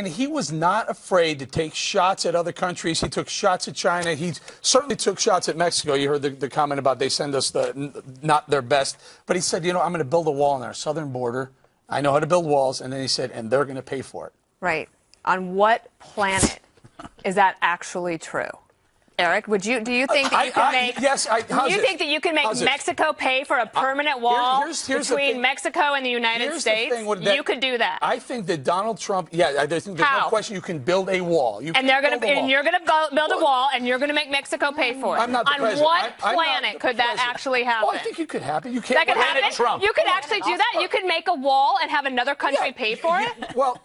And he was not afraid to take shots at other countries. He took shots at China. He certainly took shots at Mexico. You heard the comment about they send us not their best. But he said, you know, I'm going to build a wall on our southern border. I know how to build walls. And then he said, and they're going to pay for it. Right. On what planet is that actually true? Eric, do you think that you can make? Yes, do you think that you can make Mexico pay for a permanent wall between Mexico and the United States? You could do that. I think that Donald Trump. Yeah, I think there's no question you can build a wall. You're going to build a wall, and you're going to make Mexico pay for it. I'm not the president. On what planet could that actually happen? Well, I think it could happen. You can't. That could happen. Trump. You could actually do that. You could make a wall and have another country pay for it. Well.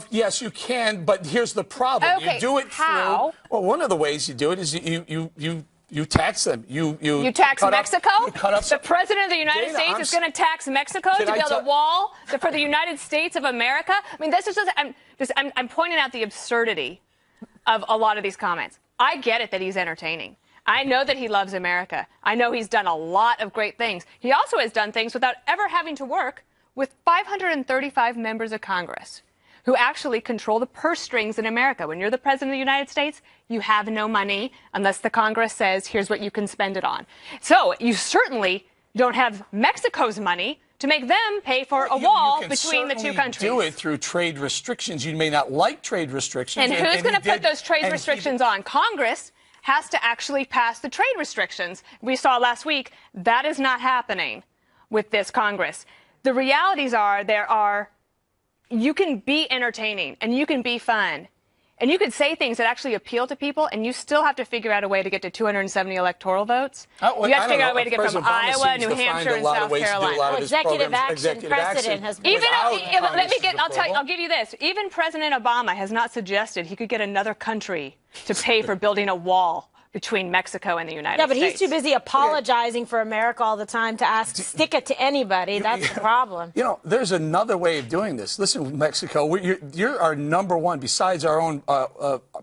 Yes, you can, but here's the problem. Okay, you do it how? through. Well, one of the ways you do it is you tax them. You tax Mexico? The president of the United States is going to tax Mexico to build a wall for the United States of America? I mean, this is I'm pointing out the absurdity of a lot of these comments. I get it that he's entertaining. I know that he loves America. I know he's done a lot of great things. He also has done things without ever having to work with 535 members of Congress who actually control the purse strings in America. When you're the president of the United States, you have no money unless the Congress says, here's what you can spend it on. So you certainly don't have Mexico's money to make them pay for a wall between the two countries. You can do it through trade restrictions. You may not like trade restrictions. And who's going to put those trade restrictions on? Congress has to actually pass the trade restrictions. We saw last week that is not happening with this Congress. The realities are you can be entertaining and you can be fun and you could say things that actually appeal to people, and you still have to figure out a way to get to 270 electoral votes. You have to figure out a way to get from Iowa, New Hampshire, and South Carolina. Executive action precedent has been. I'll give you this. Even President Obama has not suggested he could get another country to pay for building a wall between Mexico and the United States. Yeah, but he's too busy apologizing for America all the time to stick it to anybody. That's the problem. You know, there's another way of doing this. Listen, Mexico, you're our number one, besides our own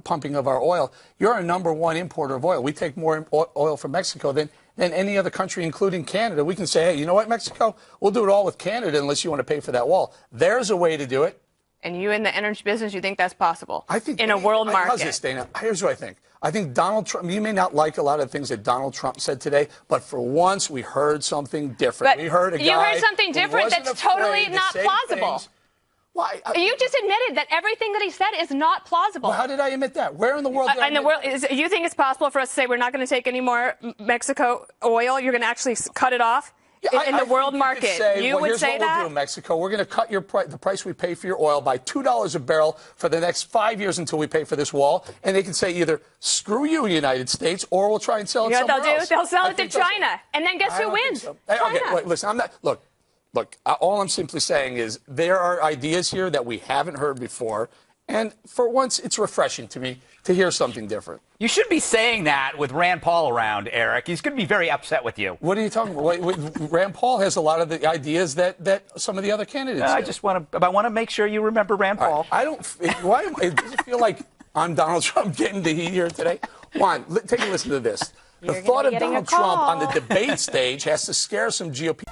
pumping of our oil, you're our number one importer of oil. We take more oil from Mexico than any other country, including Canada. We can say, hey, you know what, Mexico, we'll do it all with Canada unless you want to pay for that wall. There's a way to do it. And you in the energy business, you think that's possible? I think in a world market. How's this, Dana? Here's what I think. I think Donald Trump, you may not like a lot of things that Donald Trump said today, but for once we heard something different. But we heard a guy you heard something different that's totally not plausible. Why? You just admitted that everything that he said is not plausible. Well, how did I admit that? Where in the world did I admit that? You think it's possible for us to say we're not going to take any more Mexico oil? You're going to actually cut it off? In the world market, you would say that? Here's what we'll do, Mexico. We're going to cut the price we pay for your oil by $2 a barrel for the next 5 years until we pay for this wall. And they can say either, screw you, United States, or we'll try and sell it somewhere else. They'll sell it to China. And then guess who wins? So. Okay, wait, listen, I'm not, look, all I'm simply saying is there are ideas here that we haven't heard before. And for once, it's refreshing to me to hear something different. You should be saying that with Rand Paul around, Eric. He's going to be very upset with you. What are you talking about? Rand Paul has a lot of the ideas that some of the other candidates do. I want to make sure you remember Rand Paul. Right. Does it feel like I'm Donald Trump getting the heat here today? Juan, take a listen to this. The thought of Donald Trump on the debate stage has to scare some GOP.